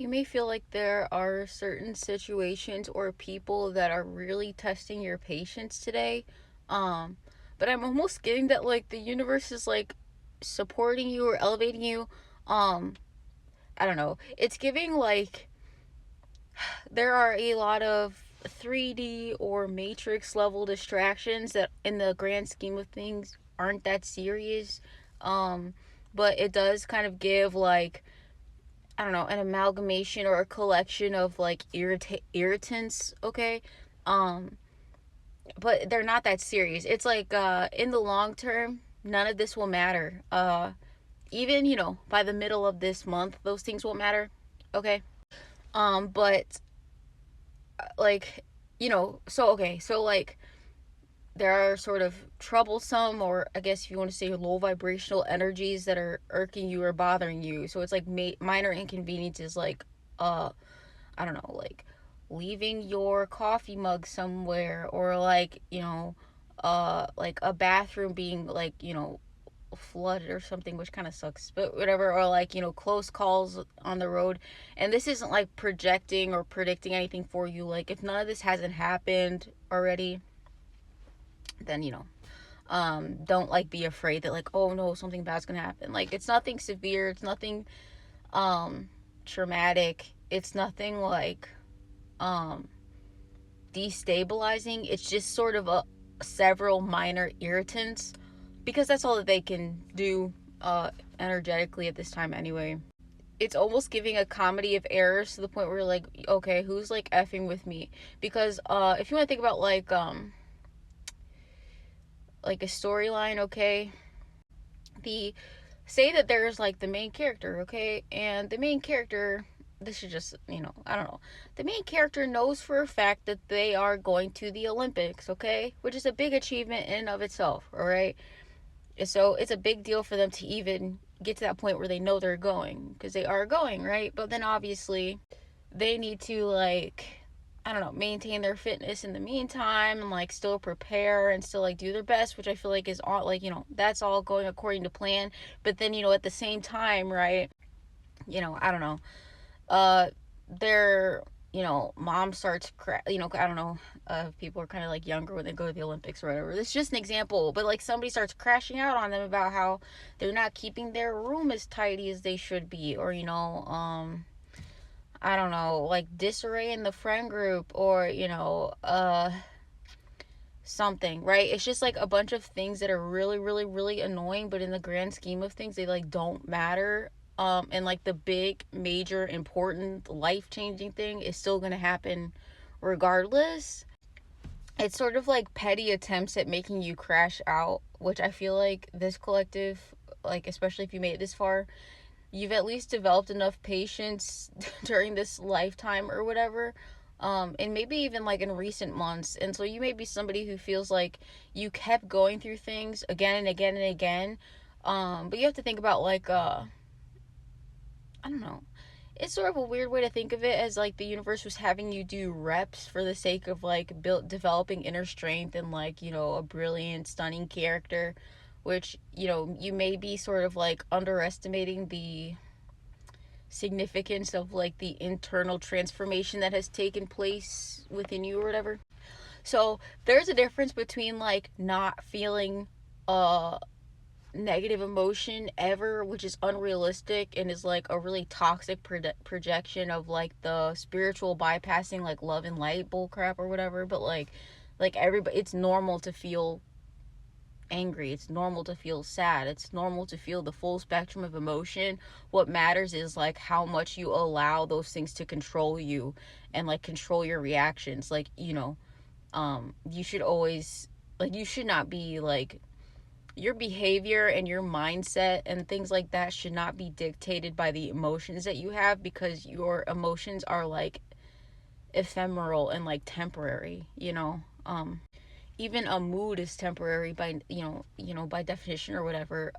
You may feel like there are certain situations or people that are really testing your patience today. Um, but I'm almost getting that like the universe is like supporting you or elevating you. Um, I don't know. It's giving like there are a lot of 3D or matrix level distractions that in the grand scheme of things aren't that serious. Um, but it does kind of give like I don't know, an amalgamation or a collection of like irritants, okay? Um, but they're not that serious. It's like in the long term, none of this will matter. Even, by the middle of this month, those things won't matter, okay? But like, so okay, so like there are sort of troublesome, or I guess if you want to say low vibrational energies that are irking you or bothering you. So it's like minor inconveniences like I don't know, like leaving your coffee mug somewhere, or like, like a bathroom being like, flooded or something, which kind of sucks, but whatever, or like, close calls on the road. And this isn't like projecting or predicting anything for you. Like, if none of this hasn't happened already, then, don't like be afraid that like, oh no, something bad's gonna happen. Like, it's nothing severe, it's nothing um traumatic, it's nothing like um destabilizing. It's just sort of a several minor irritants, because that's all that they can do energetically at this time anyway. It's almost giving a comedy of errors to the point where you're like, okay, who's like effing with me? Because if you want to think about like a storyline, okay, the say that there's like the main character, okay, and the main character, this is just, I don't know, the main character knows for a fact that they are going to the Olympics, okay, which is a big achievement in and of itself, all right. So it's a big deal for them to even get to that point where they know they're going, because they are going, right? But then obviously they need to like, I don't know, maintain their fitness in the meantime, and like still prepare and still like do their best, which I feel like is all like, that's all going according to plan. But then, at the same time, right, I don't know, uh their mom starts I don't know, people are kind of like younger when they go to the Olympics or whatever. This is just an example, but like somebody starts crashing out on them about how they're not keeping their room as tidy as they should be, or I don't know, like disarray in the friend group, or something, right? It's just like a bunch of things that are really, really, really annoying, but in the grand scheme of things, they like don't matter. And like the big, major, important, life changing thing is still gonna happen regardless. It's sort of like petty attempts at making you crash out, which I feel like this collective, like especially if you made it this far, you've at least developed enough patience during this lifetime or whatever, and maybe even like in recent months. And so you may be somebody who feels like you kept going through things again and again and again. But you have to think about like I don't know, it's sort of a weird way to think of it, as like the universe was having you do reps for the sake of like developing inner strength and like, a brilliant, stunning character, which, you may be sort of like underestimating the significance of like the internal transformation that has taken place within you or whatever. So there's a difference between like not feeling uh negative emotion ever, which is unrealistic and is like a really toxic projection of like the spiritual bypassing like love and light bullcrap or whatever. But like everybody, it's normal to feel angry, it's normal to feel sad, it's normal to feel the full spectrum of emotion. What matters is like how much you allow those things to control you and like control your reactions. Like, you should always, like, you should not be like, your behavior and your mindset and things like that should not be dictated by the emotions that you have, because your emotions are like ephemeral and like temporary, even a mood is temporary by by definition or whatever.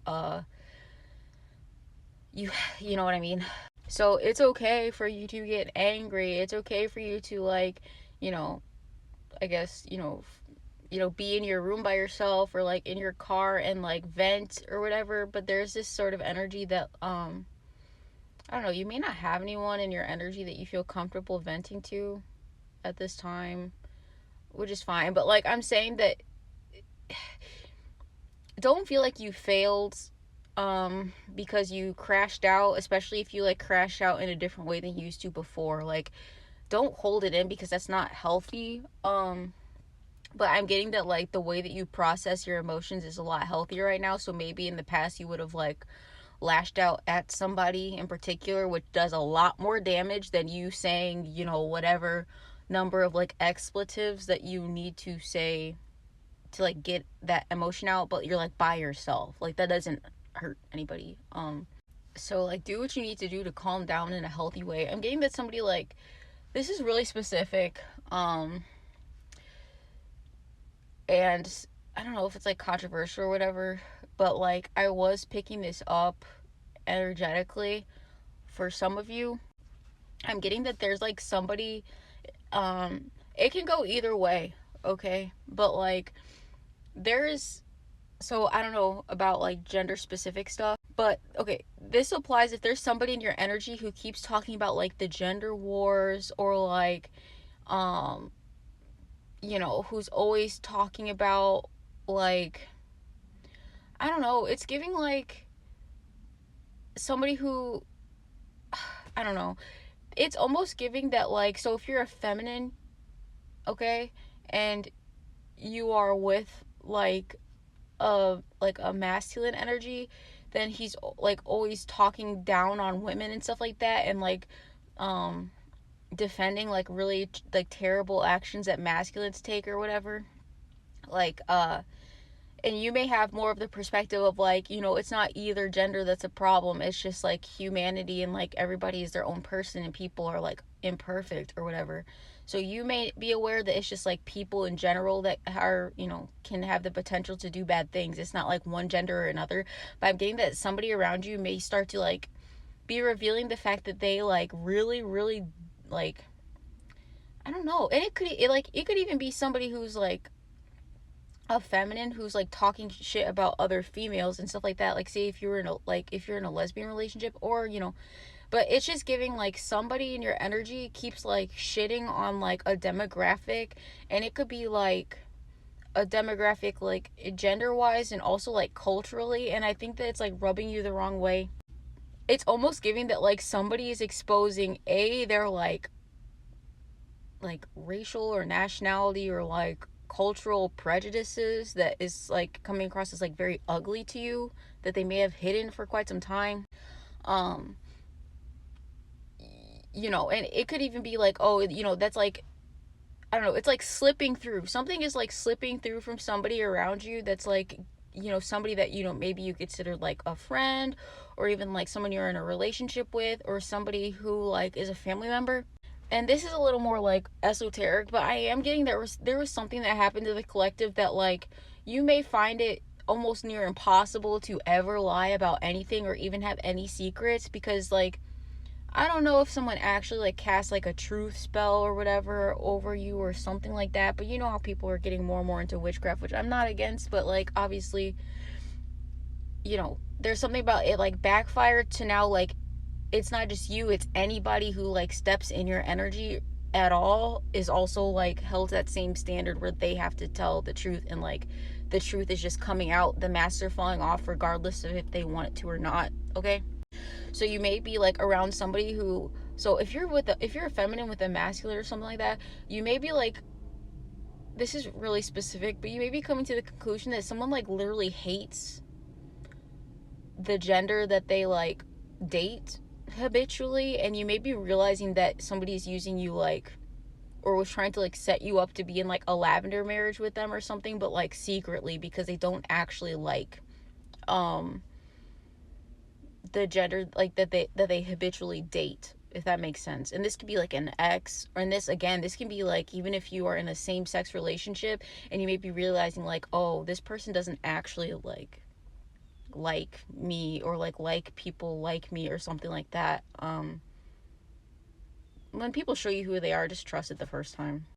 You you know what I mean. So it's okay for you to get angry, it's okay for you to like, you know I guess, be in your room by yourself or like in your car and like vent or whatever. But there's this sort of energy that I don't know, you may not have anyone in your energy that you feel comfortable venting to at this time, which is fine. But like I'm saying that don't feel like you failed because you crashed out, especially if you like crash out in a different way than you used to before. Like don't hold it in because that's not healthy. But I'm getting that like the way that you process your emotions is a lot healthier right now. So maybe in the past you would have like lashed out at somebody in particular, which does a lot more damage than you saying, you know, whatever number of like expletives that you need to say to like get that emotion out, but you're like by yourself. Like that doesn't hurt anybody. So like do what you need to do to calm down in a healthy way. I'm getting that somebody like this is really specific. And I don't know if it's like controversial or whatever, but like I was picking this up energetically for some of you. I'm getting that there's like somebody, it can go either way, okay? But like there's, so I don't know about like gender specific stuff, but okay, this applies if there's somebody in your energy who keeps talking about like the gender wars or like, um, you know, who's always talking about like, I don't know, it's giving like somebody who, I don't know, it's almost giving that like, so if you're a feminine, okay, and you are with like a masculine energy, then he's like always talking down on women and stuff like that, and like um defending like really like terrible actions that masculines take or whatever. Like and you may have more of the perspective of like, you know, it's not either gender that's a problem, it's just like humanity, and like everybody is their own person and people are like imperfect or whatever. So you may be aware that it's just like people in general that are, you know, can have the potential to do bad things. It's not like one gender or another. But I'm getting that somebody around you may start to like be revealing the fact that they like really really like, I don't know, and it could even be somebody who's like a feminine who's like talking shit about other females and stuff like that. Like say if you're in a like if you're in a lesbian relationship, or you know, but it's just giving like somebody in your energy keeps like shitting on like a demographic, and it could be like a demographic like gender wise and also like culturally, and I think that it's like rubbing you the wrong way. It's almost giving that like somebody is exposing their like racial or nationality or like cultural prejudices that is like coming across as like very ugly to you, that they may have hidden for quite some time. um you know, and it could even be like, oh, you know, that's like, I don't know, it's like slipping through, something is like slipping through from somebody around you that's like, you know, somebody that, you know, maybe you consider like a friend, or even like someone you're in a relationship with, or somebody who like is a family member. And this is a little more like esoteric, but I am getting there was something that happened to the collective that like you may find it almost near impossible to ever lie about anything or even have any secrets, because like I don't know if someone actually like cast like a truth spell or whatever over you or something like that, but you know how people are getting more and more into witchcraft, which I'm not against, but like obviously, you know, there's something about it like backfired to now like it's not just you, it's anybody who like steps in your energy at all is also like held to that same standard where they have to tell the truth, and like the truth is just coming out, the masks are falling off regardless of if they want it to or not, okay? So you may be like around somebody who, so if you're a feminine with a masculine or something like that, you may be like, this is really specific, but you may be coming to the conclusion that someone like literally hates the gender that they like date habitually, and you may be realizing that somebody's using you like, or was trying to like set you up to be in like a lavender marriage with them or something, but like secretly, because they don't actually like um the gender like that they habitually date, if that makes sense. And this could be like an ex, or in this again, this can be like even if you are in a same sex relationship and you may be realizing like, oh, this person doesn't actually like me, or like people like me or something like that. When people show you who they are, just trust it the first time.